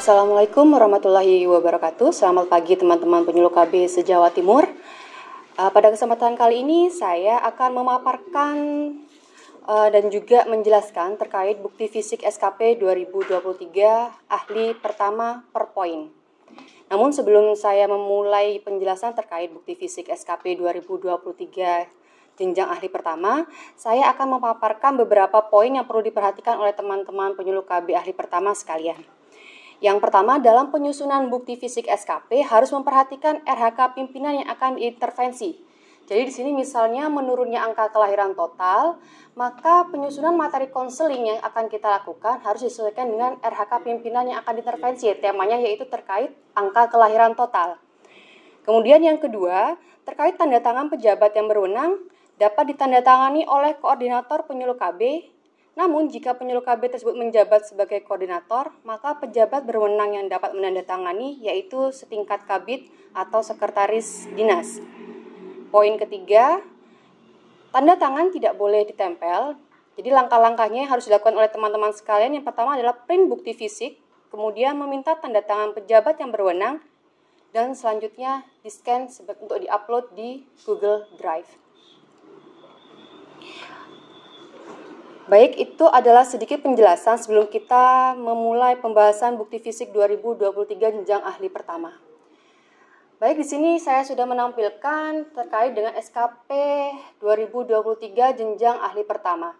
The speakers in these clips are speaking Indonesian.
Assalamualaikum warahmatullahi wabarakatuh. Selamat pagi teman-teman penyuluh KB se-Jawa Timur. Pada kesempatan kali ini saya akan memaparkan dan juga menjelaskan terkait bukti fisik SKP 2023 ahli pertama per poin. Namun sebelum saya memulai penjelasan terkait bukti fisik SKP 2023 jenjang ahli pertama, saya akan memaparkan beberapa poin yang perlu diperhatikan oleh teman-teman penyuluh KB ahli pertama sekalian. Yang pertama, dalam penyusunan bukti fisik SKP harus memperhatikan RHK pimpinan yang akan diintervensi. Jadi di sini misalnya menurunnya angka kelahiran total, maka penyusunan materi konseling yang akan kita lakukan harus disesuaikan dengan RHK pimpinan yang akan diintervensi. Temanya yaitu terkait angka kelahiran total. Kemudian yang kedua, terkait tanda tangan pejabat yang berwenang dapat ditandatangani oleh koordinator penyuluh KB. Namun, jika penyuluh KB tersebut menjabat sebagai koordinator, maka pejabat berwenang yang dapat menandatangani yaitu setingkat kabid atau sekretaris dinas. Poin ketiga, tanda tangan tidak boleh ditempel. Jadi langkah-langkahnya harus dilakukan oleh teman-teman sekalian. Yang pertama adalah print bukti fisik, kemudian meminta tanda tangan pejabat yang berwenang, dan selanjutnya di-scan untuk di-upload di Google Drive. Baik, itu adalah sedikit penjelasan sebelum kita memulai pembahasan bukti fisik 2023 jenjang ahli pertama. Baik, di sini saya sudah menampilkan terkait dengan SKP 2023 jenjang ahli pertama.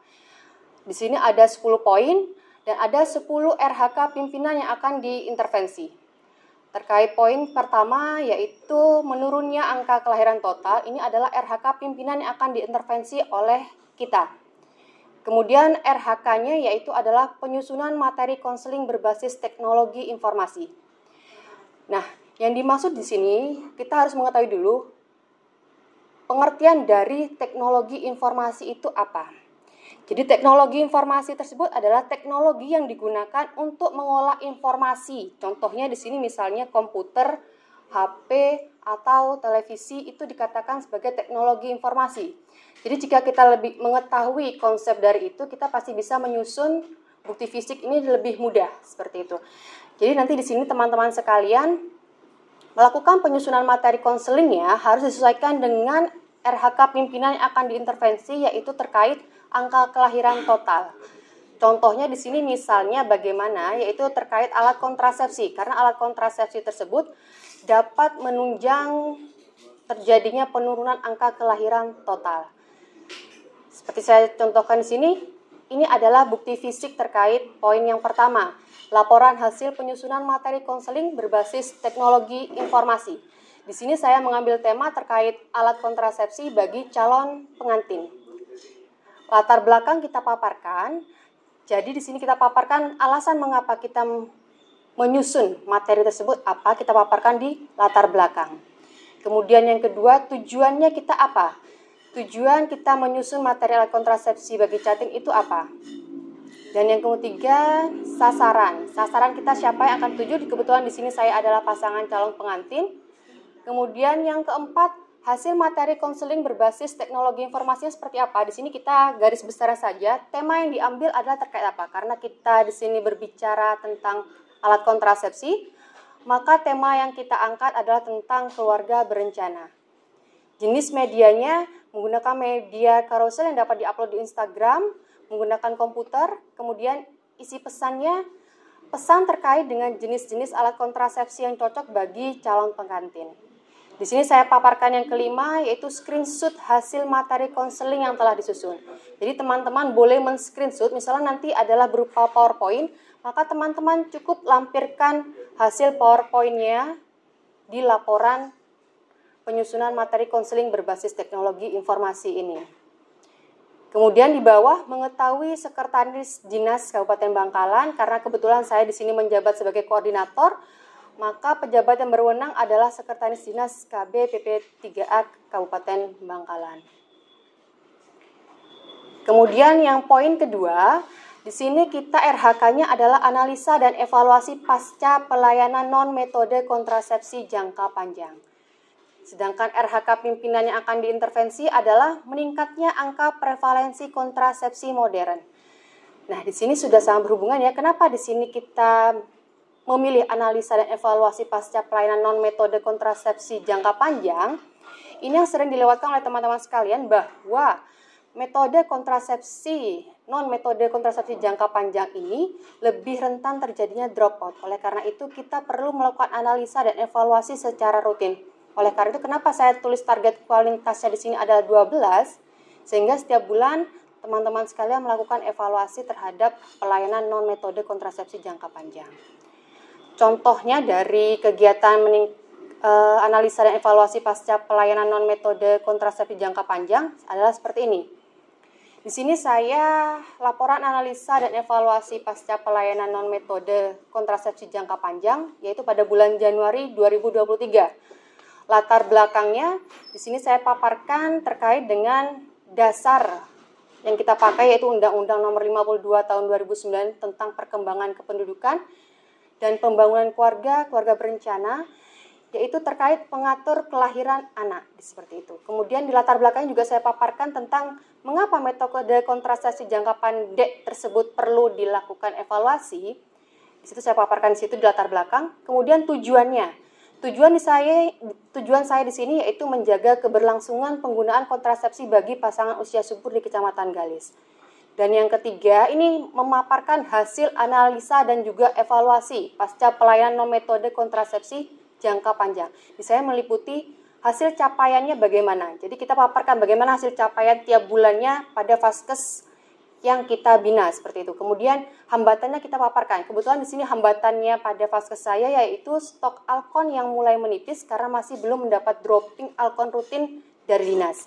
Di sini ada 10 poin dan ada 10 RHK pimpinan yang akan diintervensi. Terkait poin pertama yaitu menurunnya angka kelahiran total, ini adalah RHK pimpinan yang akan diintervensi oleh kita. Kemudian RHK-nya yaitu adalah penyusunan materi konseling berbasis teknologi informasi. Nah, yang dimaksud di sini kita harus mengetahui dulu pengertian dari teknologi informasi itu apa. Jadi teknologi informasi tersebut adalah teknologi yang digunakan untuk mengolah informasi. Contohnya di sini misalnya komputer, HP, atau televisi itu dikatakan sebagai teknologi informasi. Jadi jika kita lebih mengetahui konsep dari itu, kita pasti bisa menyusun bukti fisik ini lebih mudah seperti itu. Jadi nanti di sini teman-teman sekalian melakukan penyusunan materi konselingnya harus disesuaikan dengan RHK pimpinan yang akan diintervensi yaitu terkait angka kelahiran total. Contohnya di sini misalnya bagaimana yaitu terkait alat kontrasepsi karena alat kontrasepsi tersebut dapat menunjang terjadinya penurunan angka kelahiran total. Seperti saya contohkan di sini, ini adalah bukti fisik terkait poin yang pertama, laporan hasil penyusunan materi konseling berbasis teknologi informasi. Di sini saya mengambil tema terkait alat kontrasepsi bagi calon pengantin. Latar belakang kita paparkan, jadi di sini kita paparkan alasan mengapa kita menyusun materi tersebut apa, kita paparkan di latar belakang. Kemudian yang kedua, tujuannya kita apa? Tujuan kita menyusun materi alat kontrasepsi bagi chatting itu apa? Dan yang ketiga, sasaran. Sasaran kita siapa yang akan tuju? Kebetulan di sini saya adalah pasangan calon pengantin. Kemudian yang keempat, hasil materi konseling berbasis teknologi informasinya seperti apa? Di sini kita garis besar saja. Tema yang diambil adalah terkait apa? Karena kita di sini berbicara tentang alat kontrasepsi, maka tema yang kita angkat adalah tentang keluarga berencana. Jenis medianya menggunakan media carousel yang dapat diupload di Instagram, menggunakan komputer, kemudian isi pesannya, pesan terkait dengan jenis-jenis alat kontrasepsi yang cocok bagi calon pengantin. Di sini saya paparkan yang kelima, yaitu screenshot hasil materi konseling yang telah disusun. Jadi teman-teman boleh men-screenshot, misalnya nanti adalah berupa PowerPoint, maka teman-teman cukup lampirkan hasil PowerPoint-nya di laporan penyusunan materi konseling berbasis teknologi informasi ini. Kemudian di bawah mengetahui sekretaris dinas Kabupaten Bangkalan, karena kebetulan saya di sini menjabat sebagai koordinator, maka pejabat yang berwenang adalah sekretaris dinas KB PP3A Kabupaten Bangkalan. Kemudian yang poin kedua, di sini kita RHK-nya adalah analisa dan evaluasi pasca pelayanan non-metode kontrasepsi jangka panjang. Sedangkan RHK pimpinan yang akan diintervensi adalah meningkatnya angka prevalensi kontrasepsi modern. Nah, di sini sudah sangat berhubungan ya. Kenapa di sini kita memilih analisa dan evaluasi pasca pelayanan non-metode kontrasepsi jangka panjang, ini yang sering dilewatkan oleh teman-teman sekalian bahwa metode kontrasepsi, non-metode kontrasepsi jangka panjang ini lebih rentan terjadinya dropout. Oleh karena itu kita perlu melakukan analisa dan evaluasi secara rutin. Oleh karena itu kenapa saya tulis target kualitasnya di sini adalah 12, sehingga setiap bulan teman-teman sekalian melakukan evaluasi terhadap pelayanan non-metode kontrasepsi jangka panjang. Contohnya dari kegiatan analisa dan evaluasi pasca pelayanan non-metode kontrasepsi jangka panjang adalah seperti ini. Di sini saya laporan analisa dan evaluasi pasca pelayanan non-metode kontrasepsi jangka panjang, yaitu pada bulan Januari 2023. Latar belakangnya, di sini saya paparkan terkait dengan dasar yang kita pakai, yaitu Undang-Undang Nomor 52 Tahun 2009 tentang perkembangan kependudukan dan pembangunan keluarga berencana, yaitu terkait pengatur kelahiran anak, seperti itu. Kemudian di latar belakangnya juga saya paparkan tentang mengapa metode kontrasepsi jangka pendek tersebut perlu dilakukan evaluasi. Di situ saya paparkan di situ di latar belakang. Kemudian tujuannya. Tujuan saya di sini yaitu menjaga keberlangsungan penggunaan kontrasepsi bagi pasangan usia subur di Kecamatan Galis. Dan yang ketiga, ini memaparkan hasil analisa dan juga evaluasi pasca pelayanan non-metode kontrasepsi jangka panjang. Di saya meliputi hasil capaiannya bagaimana. Jadi kita paparkan bagaimana hasil capaian tiap bulannya pada vaskes yang kita bina, seperti itu. Kemudian hambatannya kita paparkan. Kebetulan di sini hambatannya pada vaskes saya yaitu stok alkon yang mulai menipis karena masih belum mendapat dropping alkon rutin dari dinas.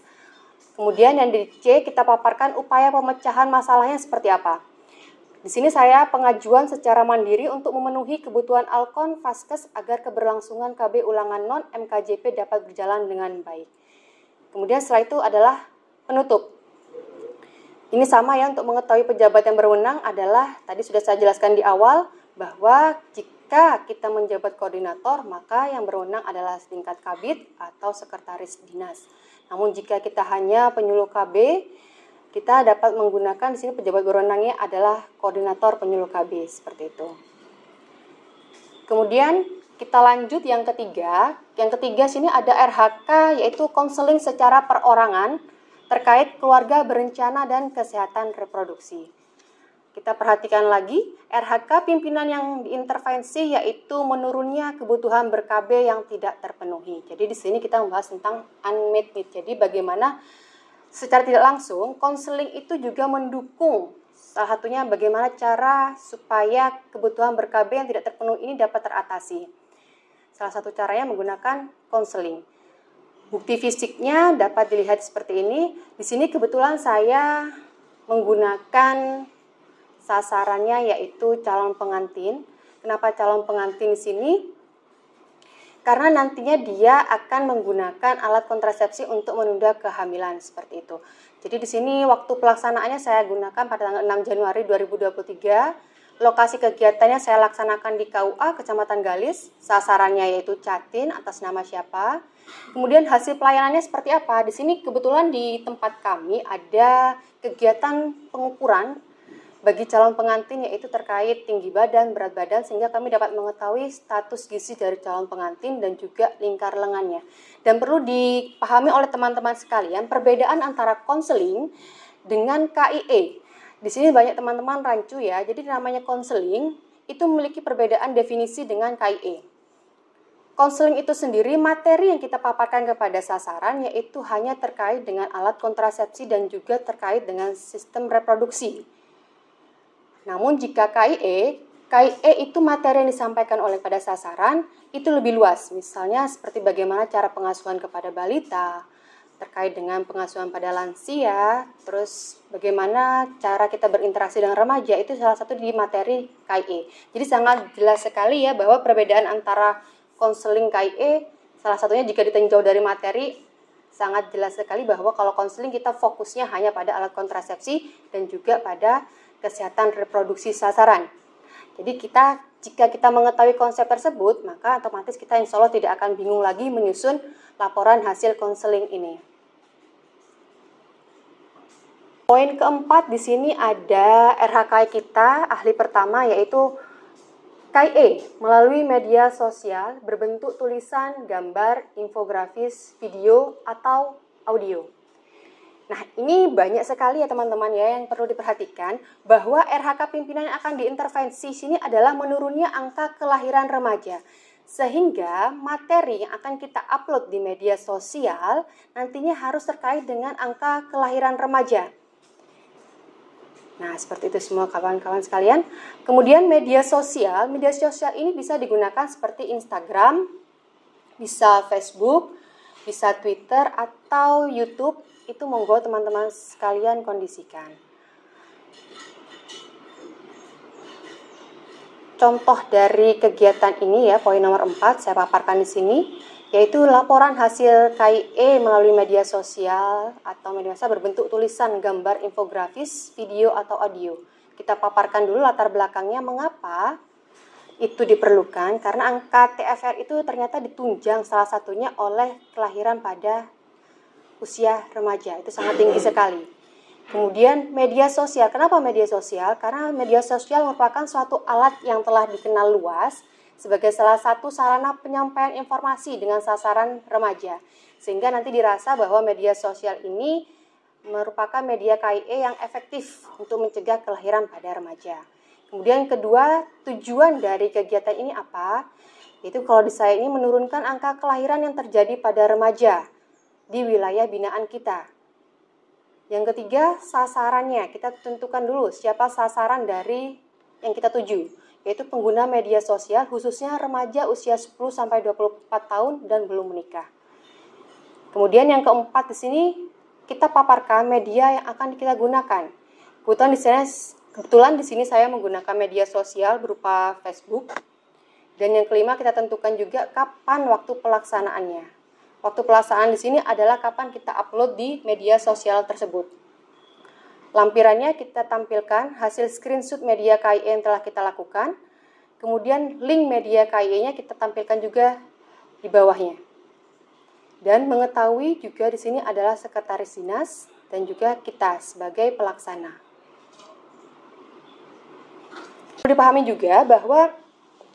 Kemudian yang di C kita paparkan upaya pemecahan masalahnya seperti apa. Di sini saya pengajuan secara mandiri untuk memenuhi kebutuhan alkon vaskes agar keberlangsungan KB ulangan non MKJP dapat berjalan dengan baik. Kemudian setelah itu adalah penutup. Ini sama ya, untuk mengetahui pejabat yang berwenang adalah tadi sudah saya jelaskan di awal bahwa jika kita menjabat koordinator maka yang berwenang adalah tingkat kabid atau sekretaris dinas. Namun jika kita hanya penyuluh KB, kita dapat menggunakan di sini pejabat berwenangnya adalah koordinator penyuluh KB, seperti itu. Kemudian kita lanjut yang ketiga. Yang ketiga sini ada RHK, yaitu konseling secara perorangan terkait keluarga berencana dan kesehatan reproduksi. Kita perhatikan lagi, RHK pimpinan yang diintervensi yaitu menurunnya kebutuhan ber-KB yang tidak terpenuhi. Jadi di sini kita membahas tentang unmet need. Jadi bagaimana secara tidak langsung konseling itu juga mendukung, salah satunya bagaimana cara supaya kebutuhan ber-KB yang tidak terpenuhi ini dapat teratasi. Salah satu caranya menggunakan konseling. Bukti fisiknya dapat dilihat seperti ini. Di sini kebetulan saya menggunakan sasarannya yaitu calon pengantin. Kenapa calon pengantin di sini? Karena nantinya dia akan menggunakan alat kontrasepsi untuk menunda kehamilan, seperti itu. Jadi di sini waktu pelaksanaannya saya gunakan pada tanggal 6 Januari 2023. Lokasi kegiatannya saya laksanakan di KUA Kecamatan Galis. Sasarannya yaitu Catin atas nama siapa. Kemudian hasil pelayanannya seperti apa? Di sini kebetulan di tempat kami ada kegiatan pengukuran bagi calon pengantin yaitu terkait tinggi badan, berat badan, sehingga kami dapat mengetahui status gizi dari calon pengantin dan juga lingkar lengannya. Dan perlu dipahami oleh teman-teman sekalian perbedaan antara konseling dengan KIE. Di sini banyak teman-teman rancu ya, jadi namanya konseling itu memiliki perbedaan definisi dengan KIE. Konseling itu sendiri materi yang kita paparkan kepada sasaran yaitu hanya terkait dengan alat kontrasepsi dan juga terkait dengan sistem reproduksi. Namun jika KIE itu materi yang disampaikan oleh pada sasaran itu lebih luas. Misalnya seperti bagaimana cara pengasuhan kepada balita, terkait dengan pengasuhan pada lansia, terus bagaimana cara kita berinteraksi dengan remaja, itu salah satu di materi KIE. Jadi sangat jelas sekali ya bahwa perbedaan antara konseling KIE, salah satunya jika ditinjau dari materi, sangat jelas sekali bahwa kalau konseling kita fokusnya hanya pada alat kontrasepsi dan juga pada kesehatan reproduksi sasaran. Jadi jika kita mengetahui konsep tersebut, maka otomatis kita insya Allah tidak akan bingung lagi menyusun laporan hasil konseling ini. Poin keempat di sini ada RHK kita, ahli pertama yaitu KIE melalui media sosial berbentuk tulisan, gambar, infografis, video, atau audio. Nah, ini banyak sekali ya teman-teman ya yang perlu diperhatikan bahwa RHK pimpinan yang akan diintervensi sini adalah menurunnya angka kelahiran remaja. Sehingga materi yang akan kita upload di media sosial nantinya harus terkait dengan angka kelahiran remaja. Nah, seperti itu semua kawan-kawan sekalian. Kemudian media sosial ini bisa digunakan seperti Instagram, bisa Facebook, bisa Twitter atau YouTube. Itu monggo teman-teman sekalian kondisikan. Contoh dari kegiatan ini ya, poin nomor 4 saya paparkan di sini, yaitu laporan hasil KIE melalui media sosial atau media sosial berbentuk tulisan, gambar, infografis, video atau audio. Kita paparkan dulu latar belakangnya mengapa itu diperlukan, karena angka TFR itu ternyata ditunjang salah satunya oleh kelahiran pada usia remaja, itu sangat tinggi sekali. Kemudian media sosial, kenapa media sosial? Karena media sosial merupakan suatu alat yang telah dikenal luas sebagai salah satu sarana penyampaian informasi dengan sasaran remaja. Sehingga nanti dirasa bahwa media sosial ini merupakan media KIE yang efektif untuk mencegah kelahiran pada remaja. Kemudian kedua, tujuan dari kegiatan ini apa? Itu kalau di saya ini menurunkan angka kelahiran yang terjadi pada remaja di wilayah binaan kita. Yang ketiga, sasarannya. Kita tentukan dulu siapa sasaran dari yang kita tuju, yaitu pengguna media sosial khususnya remaja usia 10-24 tahun dan belum menikah. Kemudian yang keempat di sini kita paparkan media yang akan kita gunakan. Kebetulan di sini saya menggunakan media sosial berupa Facebook. Dan yang kelima kita tentukan juga kapan waktu pelaksanaannya. Waktu pelaksanaan di sini adalah kapan kita upload di media sosial tersebut. Lampirannya kita tampilkan hasil screenshot media KIE yang telah kita lakukan. Kemudian link media KIE-nya kita tampilkan juga di bawahnya. Dan mengetahui juga di sini adalah sekretaris dinas dan juga kita sebagai pelaksana. Perlu dipahami juga bahwa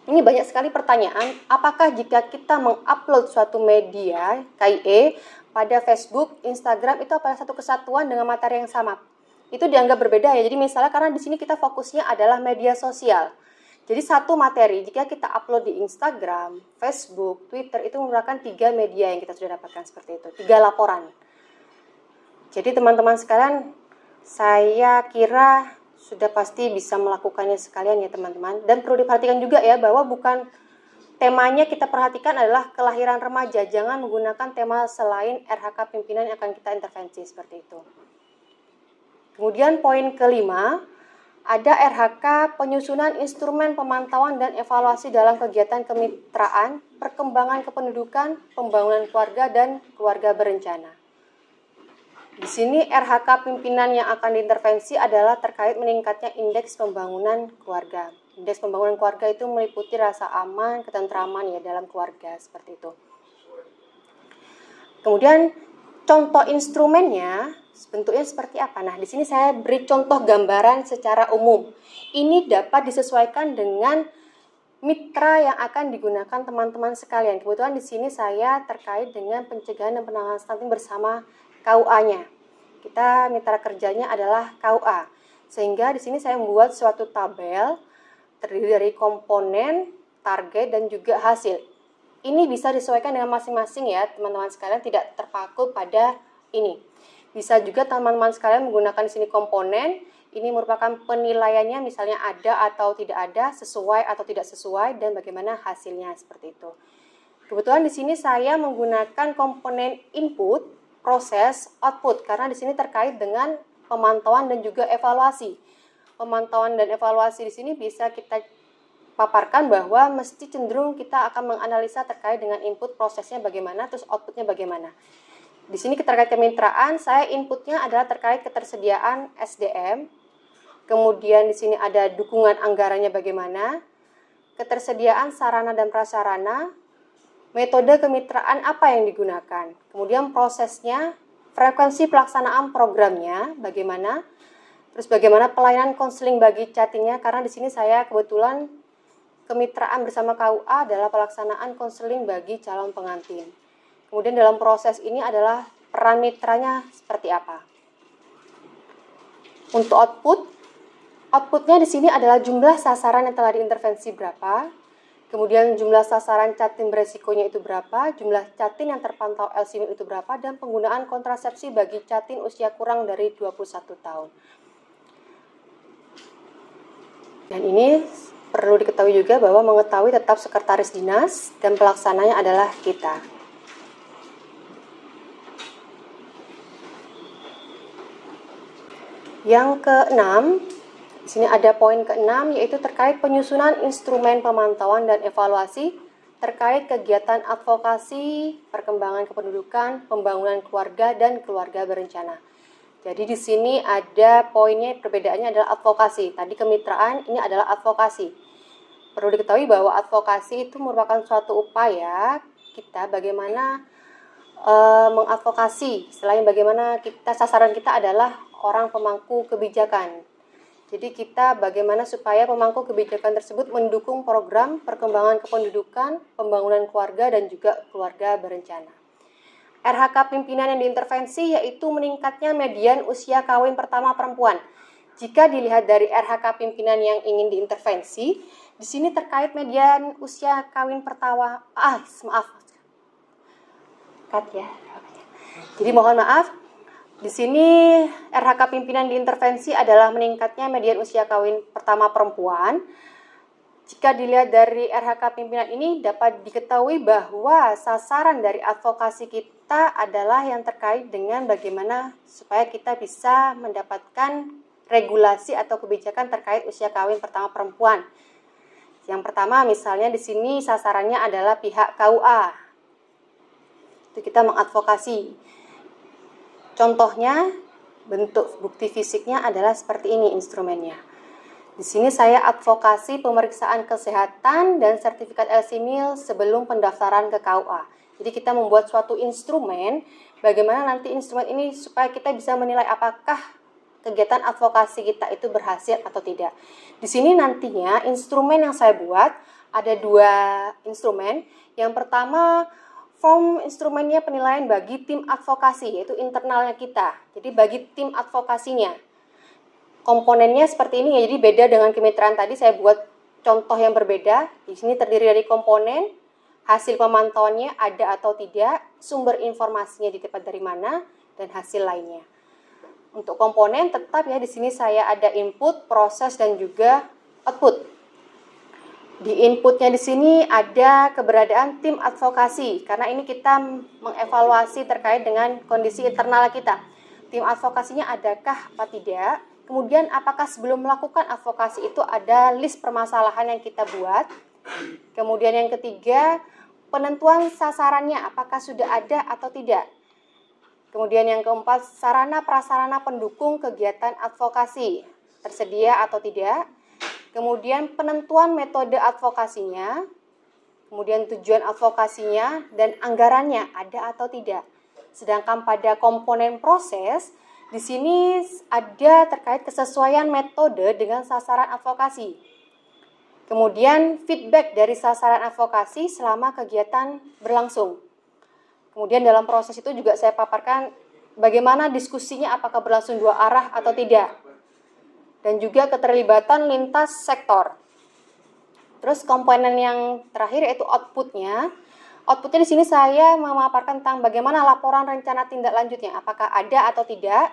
ini banyak sekali pertanyaan, apakah jika kita mengupload suatu media KIE pada Facebook, Instagram itu adalah satu kesatuan dengan materi yang sama? Itu dianggap berbeda ya. Jadi misalnya karena di sini kita fokusnya adalah media sosial. Jadi satu materi jika kita upload di Instagram, Facebook, Twitter itu merupakan 3 media yang kita sudah dapatkan seperti itu, 3 laporan. Jadi teman-teman sekalian, saya kira sudah pasti bisa melakukannya sekalian ya teman-teman. Dan perlu diperhatikan juga ya bahwa bukan temanya kita perhatikan adalah kelahiran remaja. Jangan menggunakan tema selain RHK pimpinan yang akan kita intervensi seperti itu. Kemudian poin kelima, ada RHK penyusunan instrumen pemantauan dan evaluasi dalam kegiatan kemitraan, perkembangan kependudukan, pembangunan keluarga dan keluarga berencana. Di sini RHK pimpinan yang akan diintervensi adalah terkait meningkatnya indeks pembangunan keluarga. Indeks pembangunan keluarga itu meliputi rasa aman, ketentraman ya dalam keluarga seperti itu. Kemudian contoh instrumennya bentuknya seperti apa? Nah, di sini saya beri contoh gambaran secara umum. Ini dapat disesuaikan dengan mitra yang akan digunakan teman-teman sekalian. Kebetulan di sini saya terkait dengan pencegahan dan penanganan stunting bersama KUA-nya. Kita mitra kerjanya adalah KUA. Sehingga di sini saya membuat suatu tabel terdiri dari komponen, target dan juga hasil. Ini bisa disesuaikan dengan masing-masing ya, teman-teman sekalian, tidak terpaku pada ini. Bisa juga teman-teman sekalian menggunakan di sini komponen. Ini merupakan penilaiannya, misalnya ada atau tidak ada, sesuai atau tidak sesuai dan bagaimana hasilnya seperti itu. Kebetulan di sini saya menggunakan komponen input, proses, output, karena di sini terkait dengan pemantauan dan juga evaluasi. Pemantauan dan evaluasi di sini bisa kita paparkan bahwa mesti cenderung kita akan menganalisa terkait dengan input prosesnya bagaimana, terus outputnya bagaimana. Di sini terkait kemitraan, saya inputnya adalah terkait ketersediaan SDM, kemudian di sini ada dukungan anggarannya bagaimana, ketersediaan sarana dan prasarana, metode kemitraan apa yang digunakan, kemudian prosesnya, frekuensi pelaksanaan programnya bagaimana, terus bagaimana pelayanan konseling bagi catinya, karena di sini saya kebetulan kemitraan bersama KUA adalah pelaksanaan konseling bagi calon pengantin. Kemudian dalam proses ini adalah peran mitranya seperti apa. Untuk outputnya di sini adalah jumlah sasaran yang telah diintervensi berapa, kemudian jumlah sasaran catin beresikonya itu berapa, jumlah catin yang terpantau LC-MIL itu berapa, dan penggunaan kontrasepsi bagi catin usia kurang dari 21 tahun. Dan ini perlu diketahui juga bahwa mengetahui tetap sekretaris dinas dan pelaksananya adalah kita. Yang keenam, di sini ada poin keenam, yaitu terkait penyusunan instrumen pemantauan dan evaluasi terkait kegiatan advokasi, perkembangan kependudukan, pembangunan keluarga, dan keluarga berencana. Jadi di sini ada poinnya, perbedaannya adalah advokasi. Tadi kemitraan, ini adalah advokasi. Perlu diketahui bahwa advokasi itu merupakan suatu upaya kita bagaimana mengadvokasi. Selain bagaimana sasaran kita adalah orang pemangku kebijakan. Jadi kita bagaimana supaya pemangku kebijakan tersebut mendukung program perkembangan kependudukan, pembangunan keluarga, dan juga keluarga berencana. RHK pimpinan yang diintervensi yaitu meningkatnya median usia kawin pertama perempuan. Jika dilihat dari RHK pimpinan yang ingin diintervensi, di sini terkait median usia kawin pertama, Jadi mohon maaf, di sini RHK pimpinan diintervensi adalah meningkatnya median usia kawin pertama perempuan. Jika dilihat dari RHK pimpinan ini dapat diketahui bahwa sasaran dari advokasi kita adalah yang terkait dengan bagaimana supaya kita bisa mendapatkan regulasi atau kebijakan terkait usia kawin pertama perempuan. Yang pertama misalnya di sini sasarannya adalah pihak KUA. Itu kita mengadvokasi. Contohnya bentuk bukti fisiknya adalah seperti ini instrumennya. Di sini saya advokasi pemeriksaan kesehatan dan sertifikat LC-MIL sebelum pendaftaran ke KUA. Jadi kita membuat suatu instrumen, bagaimana nanti instrumen ini supaya kita bisa menilai apakah kegiatan advokasi kita itu berhasil atau tidak. Di sini nantinya instrumen yang saya buat ada 2 instrumen. Yang pertama form instrumennya penilaian bagi tim advokasi, yaitu internalnya kita. Jadi bagi tim advokasinya. Komponennya seperti ini ya, jadi beda dengan kemitraan tadi, saya buat contoh yang berbeda. Di sini terdiri dari komponen, hasil pemantauannya ada atau tidak, sumber informasinya didapat dari mana, dan hasil lainnya. Untuk komponen tetap ya, di sini saya ada input, proses, dan juga output. Di inputnya di sini ada keberadaan tim advokasi, karena ini kita mengevaluasi terkait dengan kondisi internal kita. Tim advokasinya adakah apa tidak? Kemudian apakah sebelum melakukan advokasi itu ada list permasalahan yang kita buat? Kemudian yang ketiga, penentuan sasarannya apakah sudah ada atau tidak? Kemudian yang keempat, sarana prasarana pendukung kegiatan advokasi tersedia atau tidak? Kemudian penentuan metode advokasinya, kemudian tujuan advokasinya, dan anggarannya ada atau tidak. Sedangkan pada komponen proses, di sini ada terkait kesesuaian metode dengan sasaran advokasi. Kemudian feedback dari sasaran advokasi selama kegiatan berlangsung. Kemudian dalam proses itu juga saya paparkan bagaimana diskusinya, apakah berlangsung 2 arah atau tidak. Dan juga keterlibatan lintas sektor. Terus komponen yang terakhir yaitu outputnya. Outputnya di sini saya memaparkan tentang bagaimana laporan rencana tindak lanjutnya, apakah ada atau tidak.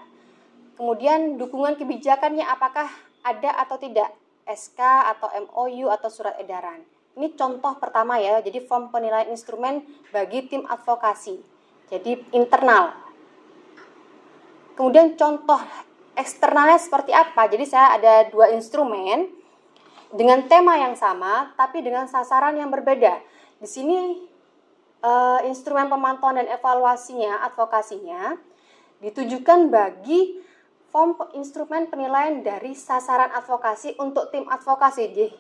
Kemudian dukungan kebijakannya apakah ada atau tidak, SK atau MOU atau surat edaran. Ini contoh pertama ya, jadi form penilaian instrumen bagi tim advokasi. Jadi internal. Kemudian contoh eksternalnya seperti apa? Jadi saya ada 2 instrumen dengan tema yang sama, tapi dengan sasaran yang berbeda. Di sini instrumen pemantauan dan evaluasinya, advokasinya, ditujukan bagi form instrumen penilaian dari sasaran advokasi untuk tim advokasi.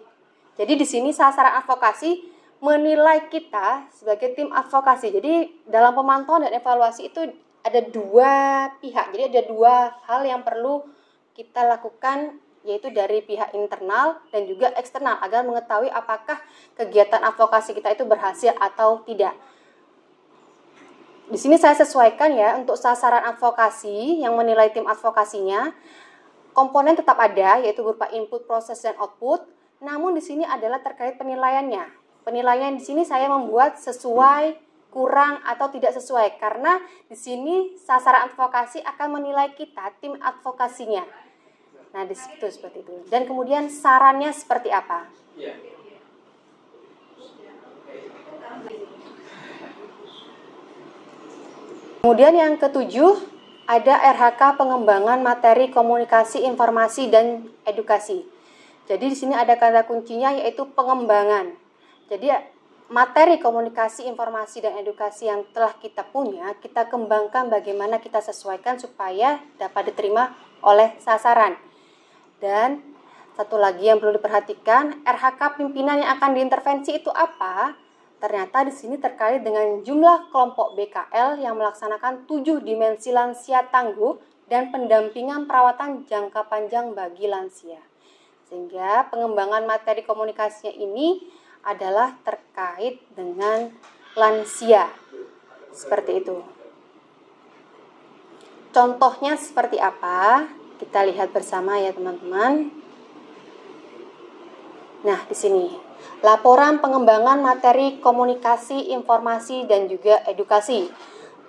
Jadi di sini sasaran advokasi menilai kita sebagai tim advokasi. Jadi dalam pemantauan dan evaluasi itu ada 2 pihak. Jadi ada 2 hal yang perlu kita lakukan yaitu dari pihak internal dan juga eksternal, agar mengetahui apakah kegiatan advokasi kita itu berhasil atau tidak. Di sini saya sesuaikan ya, untuk sasaran advokasi yang menilai tim advokasinya, komponen tetap ada, yaitu berupa input, proses, dan output. Namun di sini adalah terkait penilaiannya. Penilaian di sini saya membuat sesuai, kurang, atau tidak sesuai. Karena di sini sasaran advokasi akan menilai kita, tim advokasinya. Nah, di situ seperti itu. Dan kemudian sarannya seperti apa? Kemudian yang ketujuh, ada RHK pengembangan materi komunikasi, informasi, dan edukasi. Jadi di sini ada kata kuncinya, yaitu pengembangan. Jadi materi komunikasi, informasi, dan edukasi yang telah kita punya, kita kembangkan bagaimana kita sesuaikan supaya dapat diterima oleh sasaran. Dan satu lagi yang perlu diperhatikan, RHK pimpinan yang akan diintervensi itu apa? Ternyata di sini terkait dengan jumlah kelompok BKL yang melaksanakan 7 dimensi lansia tangguh dan pendampingan perawatan jangka panjang bagi lansia. Sehingga pengembangan materi komunikasinya ini adalah terkait dengan lansia. Seperti itu. Contohnya seperti apa? Kita lihat bersama ya teman-teman. Nah, di sini laporan pengembangan materi komunikasi, informasi, dan juga edukasi.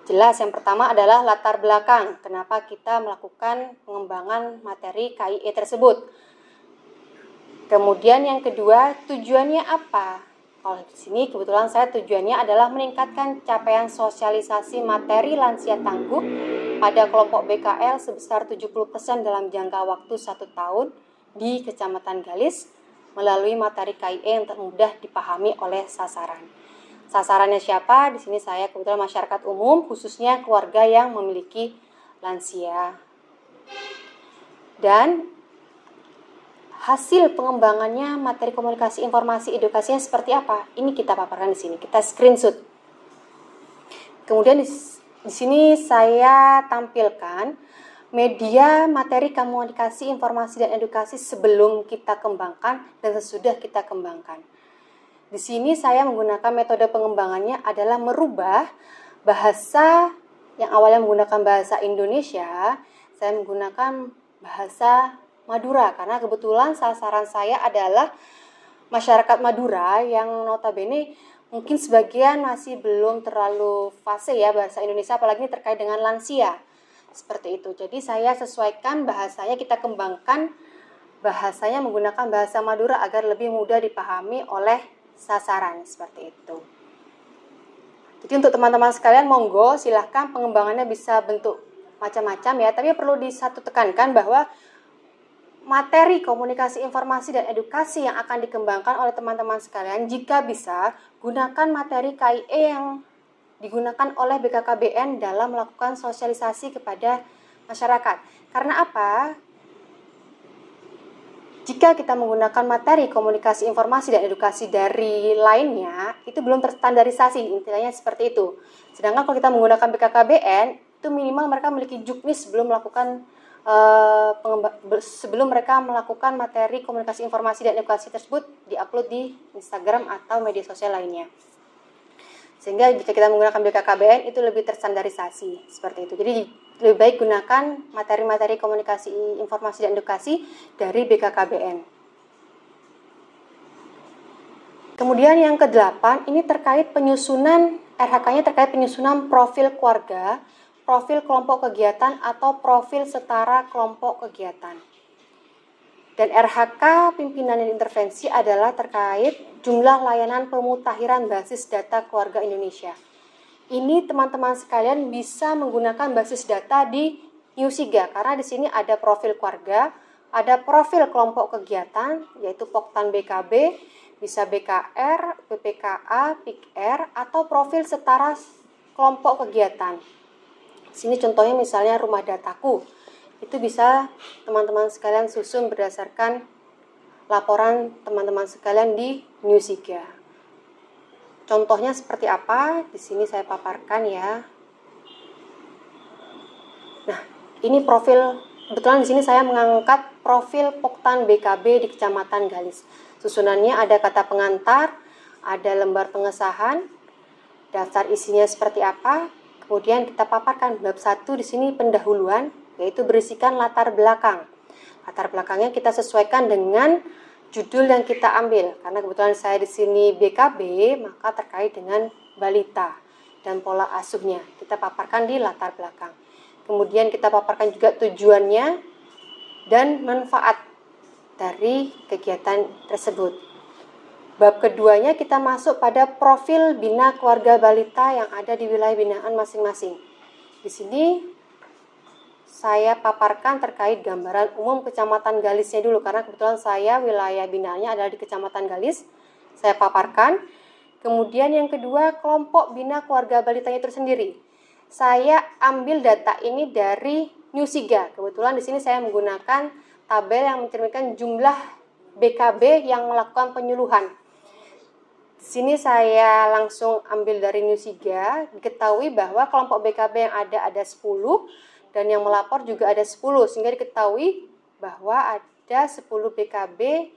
Jelas, yang pertama adalah latar belakang. Kenapa kita melakukan pengembangan materi KIE tersebut. Kemudian yang kedua, tujuannya apa? Kalau di sini kebetulan saya tujuannya adalah meningkatkan capaian sosialisasi materi lansia tangguh pada kelompok BKL sebesar 70% dalam jangka waktu 1 tahun di Kecamatan Galis, melalui materi KIE yang mudah dipahami oleh sasaran. Sasarannya siapa? Di sini saya kebetulan masyarakat umum, khususnya keluarga yang memiliki lansia. Dan hasil pengembangannya materi komunikasi, informasi, edukasinya seperti apa? Ini kita paparkan di sini, kita screenshot. Kemudian di sini saya tampilkan media materi komunikasi, informasi, dan edukasi sebelum kita kembangkan dan sesudah kita kembangkan. Di sini saya menggunakan metode pengembangannya adalah merubah bahasa yang awalnya menggunakan bahasa Indonesia, saya menggunakan bahasa Madura, karena kebetulan sasaran saya adalah masyarakat Madura yang notabene mungkin sebagian masih belum terlalu fase ya bahasa Indonesia, apalagi terkait dengan lansia. Seperti itu. Jadi saya sesuaikan bahasanya, kita kembangkan bahasanya menggunakan bahasa Madura agar lebih mudah dipahami oleh sasaran. Seperti itu. Jadi untuk teman-teman sekalian, monggo silahkan pengembangannya bisa bentuk macam-macam ya. Tapi perlu tekankan bahwa materi komunikasi, informasi, dan edukasi yang akan dikembangkan oleh teman-teman sekalian, jika bisa gunakan materi KIE yang digunakan oleh BKKBN dalam melakukan sosialisasi kepada masyarakat. Karena apa? Jika kita menggunakan materi komunikasi, informasi, dan edukasi dari lainnya, itu belum terstandarisasi, intinya seperti itu. Sedangkan kalau kita menggunakan BKKBN, itu minimal mereka memiliki juknis sebelum melakukan materi komunikasi, informasi, dan edukasi tersebut diupload di Instagram atau media sosial lainnya. Sehingga jika kita menggunakan BKKBN itu lebih terstandarisasi seperti itu. Jadi lebih baik gunakan materi-materi komunikasi, informasi, dan edukasi dari BKKBN. Kemudian yang ke-8 ini terkait penyusunan RHK-nya terkait penyusunan profil keluarga, profil kelompok kegiatan, atau profil setara kelompok kegiatan. Dan RHK pimpinan dan intervensi adalah terkait jumlah layanan pemutahiran basis data keluarga Indonesia. Ini teman-teman sekalian bisa menggunakan basis data di Newsiga, karena di sini ada profil keluarga, ada profil kelompok kegiatan, yaitu Poktan BKB, bisa BKR, PPKA, PIKR, atau profil setara kelompok kegiatan. Di sini contohnya misalnya Rumah Dataku. Itu bisa teman-teman sekalian susun berdasarkan laporan teman-teman sekalian di Newsiga. Contohnya seperti apa? Di sini saya paparkan ya. Nah, ini profil, kebetulan di sini saya mengangkat profil Poktan BKB di Kecamatan Galis. Susunannya ada kata pengantar, ada lembar pengesahan, daftar isinya seperti apa. Kemudian kita paparkan bab 1 di sini pendahuluan, yaitu berisikan latar belakang. Latar belakangnya kita sesuaikan dengan judul yang kita ambil. Karena kebetulan saya di sini BKB, maka terkait dengan balita dan pola asuhnya. Kita paparkan di latar belakang. Kemudian kita paparkan juga tujuannya dan manfaat dari kegiatan tersebut. Bab keduanya kita masuk pada profil bina keluarga balita yang ada di wilayah binaan masing-masing. Di sini saya paparkan terkait gambaran umum Kecamatan Galisnya dulu, karena kebetulan saya wilayah binaannya adalah di Kecamatan Galis. Saya paparkan. Kemudian yang kedua, kelompok bina keluarga balitanya itu sendiri. Saya ambil data ini dari Newsiga. Kebetulan di sini saya menggunakan tabel yang mencerminkan jumlah BKB yang melakukan penyuluhan. Di sini saya langsung ambil dari Newsiga. Diketahui bahwa kelompok BKB yang ada 10 dan yang melapor juga ada 10, sehingga diketahui bahwa ada 10 BKB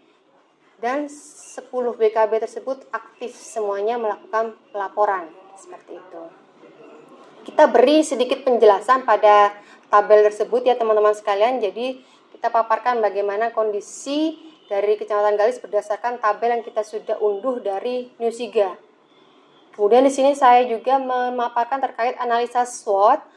dan 10 BKB tersebut aktif semuanya melakukan pelaporan. Seperti itu. Kita beri sedikit penjelasan pada tabel tersebut ya teman-teman sekalian. Jadi kita paparkan bagaimana kondisi dari Kecamatan Galis berdasarkan tabel yang kita sudah unduh dari Newsiga. Kemudian di sini saya juga memaparkan terkait analisa SWOT.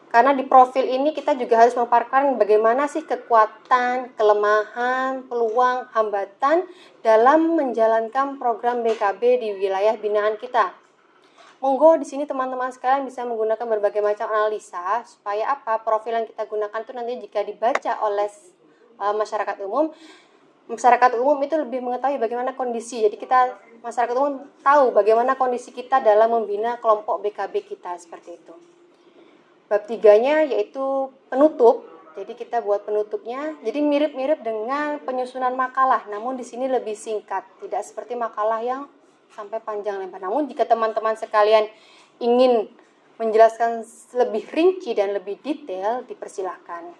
Karena di profil ini kita juga harus memaparkan bagaimana sih kekuatan, kelemahan, peluang, hambatan dalam menjalankan program BKB di wilayah binaan kita. Monggo di sini teman-teman sekalian bisa menggunakan berbagai macam analisa supaya apa? Profil yang kita gunakan itu nanti jika dibaca oleh masyarakat umum itu lebih mengetahui bagaimana kondisi. Jadi masyarakat umum tahu bagaimana kondisi kita dalam membina kelompok BKB kita seperti itu. Bab 3-nya yaitu penutup. Jadi kita buat penutupnya. Jadi mirip-mirip dengan penyusunan makalah, namun di sini lebih singkat, tidak seperti makalah yang sampai panjang lebar. Namun jika teman-teman sekalian ingin menjelaskan lebih rinci dan lebih detail, dipersilahkan.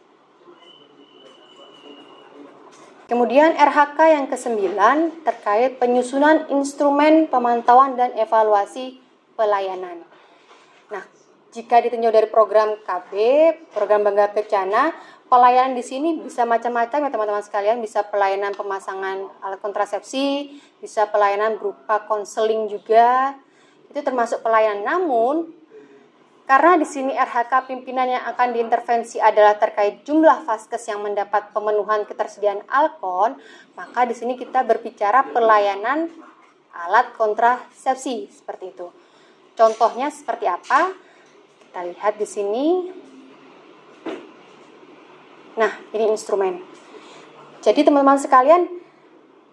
Kemudian RHK yang ke-9 terkait penyusunan instrumen pemantauan dan evaluasi pelayanan. Nah, jika ditinjau dari program KB, program Bangga Kencana, pelayanan di sini bisa macam-macam ya teman-teman sekalian. Bisa pelayanan pemasangan alat kontrasepsi, bisa pelayanan berupa konseling juga. Itu termasuk pelayanan. Namun, karena di sini RHK pimpinan yang akan diintervensi adalah terkait jumlah vaskes yang mendapat pemenuhan ketersediaan alkon, maka di sini kita berbicara pelayanan alat kontrasepsi seperti itu. Contohnya seperti apa? Kita lihat di sini. Nah, ini instrumen. Jadi teman-teman sekalian,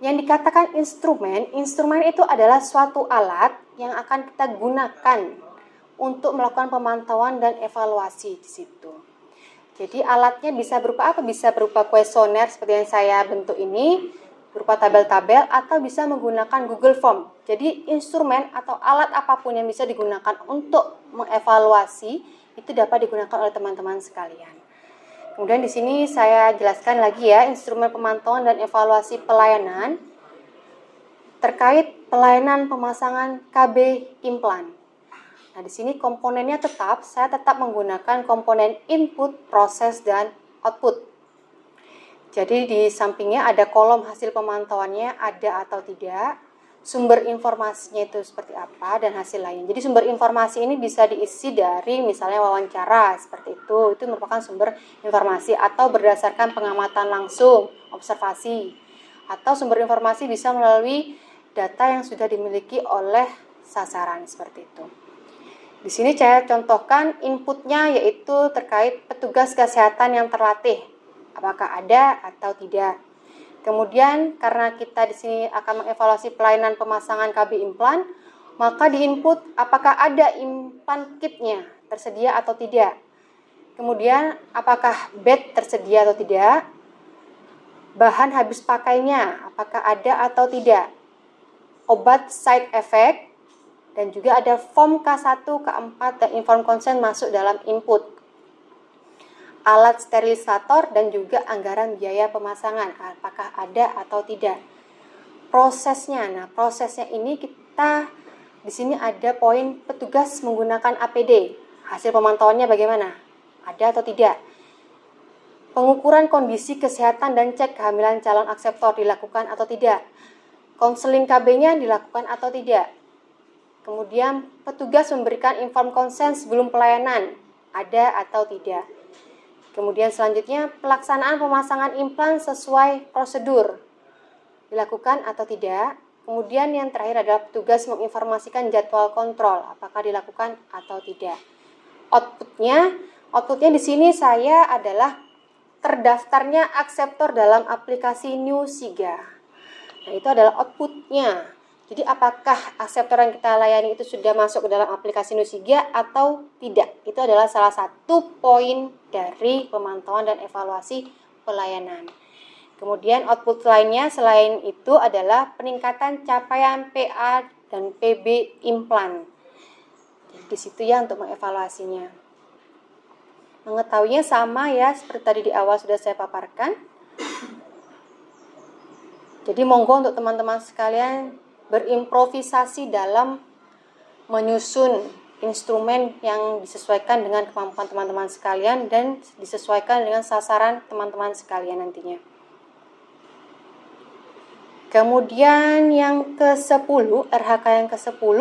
yang dikatakan instrumen itu adalah suatu alat yang akan kita gunakan untuk melakukan pemantauan dan evaluasi di situ. Jadi alatnya bisa berupa apa? Bisa berupa kuesioner seperti yang saya bentuk ini, berupa tabel-tabel, atau bisa menggunakan Google Form. Jadi instrumen atau alat apapun yang bisa digunakan untuk mengevaluasi itu dapat digunakan oleh teman-teman sekalian. Kemudian di sini saya jelaskan lagi ya, instrumen pemantauan dan evaluasi pelayanan terkait pelayanan pemasangan KB implan. Nah, di sini komponennya saya tetap menggunakan komponen input, proses, dan output. Jadi di sampingnya ada kolom hasil pemantauannya ada atau tidak, sumber informasinya itu seperti apa, dan hasil lain. Jadi sumber informasi ini bisa diisi dari misalnya wawancara seperti itu merupakan sumber informasi, atau berdasarkan pengamatan langsung, observasi, atau sumber informasi bisa melalui data yang sudah dimiliki oleh sasaran seperti itu. Di sini saya contohkan inputnya yaitu terkait petugas kesehatan yang terlatih. Apakah ada atau tidak. Kemudian karena kita di sini akan mengevaluasi pelayanan pemasangan KB implan, maka di input apakah ada implan kitnya tersedia atau tidak. Kemudian apakah bed tersedia atau tidak. Bahan habis pakainya apakah ada atau tidak. Obat side effect, dan juga ada form K1, K4, dan inform consent masuk dalam input. alat sterilisator, dan juga anggaran biaya pemasangan, apakah ada atau tidak. Prosesnya, prosesnya ini kita di sini ada poin petugas menggunakan APD. Hasil pemantauannya bagaimana? Ada atau tidak? Pengukuran kondisi kesehatan dan cek kehamilan calon akseptor dilakukan atau tidak? Konseling KB-nya dilakukan atau tidak? Kemudian petugas memberikan informed consent sebelum pelayanan, ada atau tidak? Kemudian selanjutnya pelaksanaan pemasangan implan sesuai prosedur, dilakukan atau tidak? Kemudian yang terakhir adalah petugas menginformasikan jadwal kontrol, apakah dilakukan atau tidak. Outputnya di sini saya adalah terdaftarnya akseptor dalam aplikasi NewSiga. Nah, itu adalah outputnya. Jadi apakah akseptor yang kita layani itu sudah masuk ke dalam aplikasi NewSiga atau tidak? Itu adalah salah satu poin dari pemantauan dan evaluasi pelayanan. Kemudian output lainnya selain itu adalah peningkatan capaian PA dan PB implan. Jadi di situ ya untuk mengevaluasinya. Mengetahuinya sama ya seperti tadi di awal sudah saya paparkan. Jadi monggo untuk teman-teman sekalian berimprovisasi dalam menyusun instrumen yang disesuaikan dengan kemampuan teman-teman sekalian dan disesuaikan dengan sasaran teman-teman sekalian nantinya. Kemudian yang ke-10, RHK yang ke-10,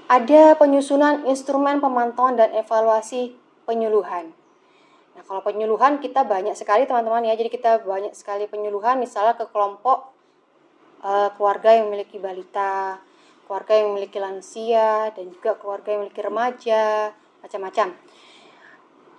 ada penyusunan instrumen pemantauan dan evaluasi penyuluhan. Nah, kalau penyuluhan kita banyak sekali teman-teman ya, jadi kita banyak sekali penyuluhan misalnya ke kelompok keluarga yang memiliki balita, keluarga yang memiliki lansia, dan juga keluarga yang memiliki remaja, macam-macam.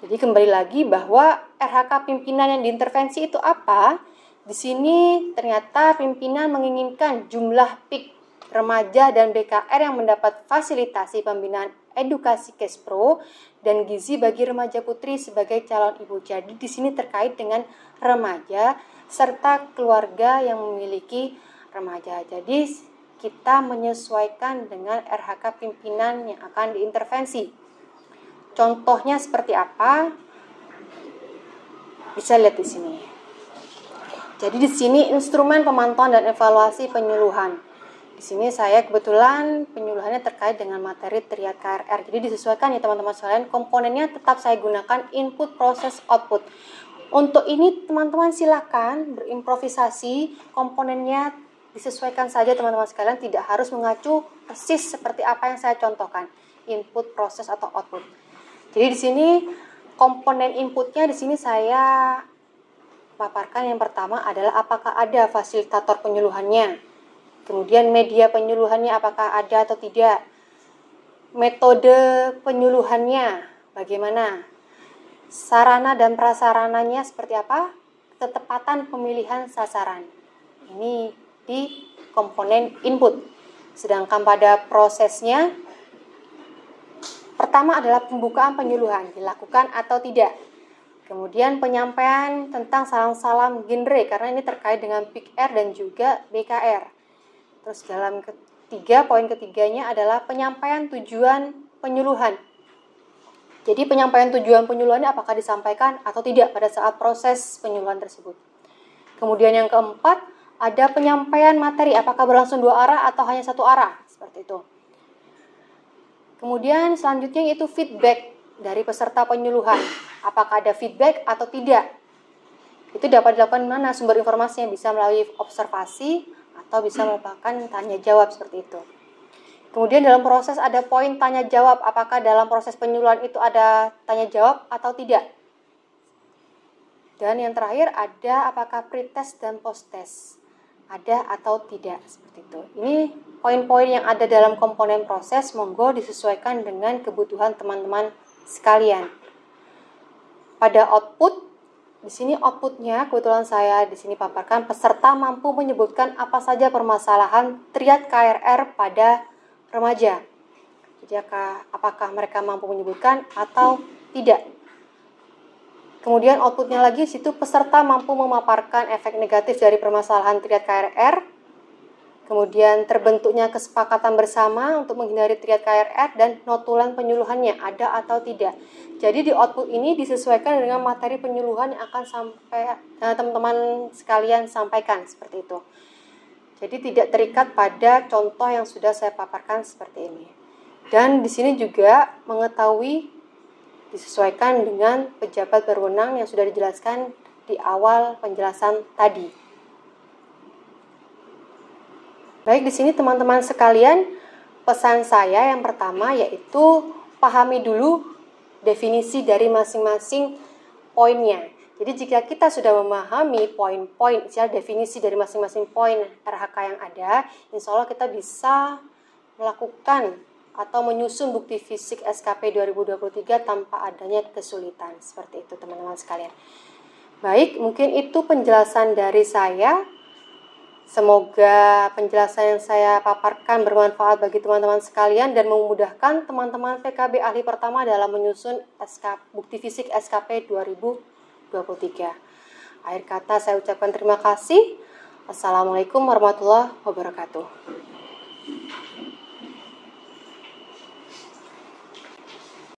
Jadi kembali lagi bahwa RHK pimpinan yang diintervensi itu apa? Di sini ternyata pimpinan menginginkan jumlah PIK remaja dan BKR yang mendapat fasilitasi pembinaan edukasi Kespro dan gizi bagi remaja putri sebagai calon ibu. Jadi di sini terkait dengan remaja serta keluarga yang memiliki remaja. Jadi kita menyesuaikan dengan RHK pimpinan yang akan diintervensi. Contohnya seperti apa? Bisa lihat di sini. Jadi di sini instrumen pemantauan dan evaluasi penyuluhan. Di sini saya kebetulan penyuluhannya terkait dengan materi triad KRR. Jadi disesuaikan ya teman-teman sekalian. Komponennya tetap saya gunakan input, proses, output. Untuk ini teman-teman silakan berimprovisasi. Komponennya disesuaikan saja teman-teman sekalian. Tidak harus mengacu persis seperti apa yang saya contohkan. Input, proses, atau output. Jadi di sini komponen inputnya di sini saya paparkan. Yang pertama adalah apakah ada fasilitator penyuluhannya. Kemudian media penyuluhannya apakah ada atau tidak. Metode penyuluhannya bagaimana. Sarana dan prasarananya seperti apa. Ketepatan pemilihan sasaran. Ini di komponen input. Sedangkan pada prosesnya, pertama adalah pembukaan penyuluhan, dilakukan atau tidak. Kemudian penyampaian tentang salam-salam genre, karena ini terkait dengan PIK-R dan juga BKR. Terus dalam poin ketiganya adalah penyampaian tujuan penyuluhan. Jadi penyampaian tujuan penyuluhannya apakah disampaikan atau tidak pada saat proses penyuluhan tersebut. Kemudian yang keempat, ada penyampaian materi, apakah berlangsung dua arah atau hanya satu arah, seperti itu. Kemudian selanjutnya yaitu feedback dari peserta penyuluhan. Apakah ada feedback atau tidak? Itu dapat dilakukan di mana? Sumber informasinya bisa melalui observasi atau bisa merupakan tanya jawab seperti itu. Kemudian dalam proses ada poin tanya jawab. Apakah dalam proses penyuluhan itu ada tanya jawab atau tidak? Dan yang terakhir ada apakah pretest dan posttest. Ada atau tidak, seperti itu. Ini poin-poin yang ada dalam komponen proses, monggo disesuaikan dengan kebutuhan teman-teman sekalian. Pada output, di sini outputnya kebetulan saya di sini paparkan peserta mampu menyebutkan apa saja permasalahan triad KRR pada remaja. Jadi apakah mereka mampu menyebutkan atau tidak. Kemudian outputnya lagi situ peserta mampu memaparkan efek negatif dari permasalahan triad KRR. kemudian terbentuknya kesepakatan bersama untuk menghindari triad KRR, dan notulen penyuluhannya ada atau tidak. Jadi di output ini disesuaikan dengan materi penyuluhan yang akan sampai teman-teman sekalian sampaikan, seperti itu. Jadi tidak terikat pada contoh yang sudah saya paparkan seperti ini. Dan di sini juga mengetahui disesuaikan dengan pejabat berwenang yang sudah dijelaskan di awal penjelasan tadi. Baik, di sini teman-teman sekalian, pesan saya yang pertama yaitu pahami dulu definisi dari masing-masing poinnya. Jadi jika kita sudah memahami poin-poin, definisi dari masing-masing poin RHK yang ada, insya Allah kita bisa melakukan atau menyusun bukti fisik SKP 2023 tanpa adanya kesulitan. Seperti itu teman-teman sekalian. Baik, mungkin itu penjelasan dari saya. Semoga penjelasan yang saya paparkan bermanfaat bagi teman-teman sekalian dan memudahkan teman-teman PKB ahli pertama dalam menyusun bukti fisik SKP 2023. Akhir kata saya ucapkan terima kasih. Assalamualaikum warahmatullahi wabarakatuh.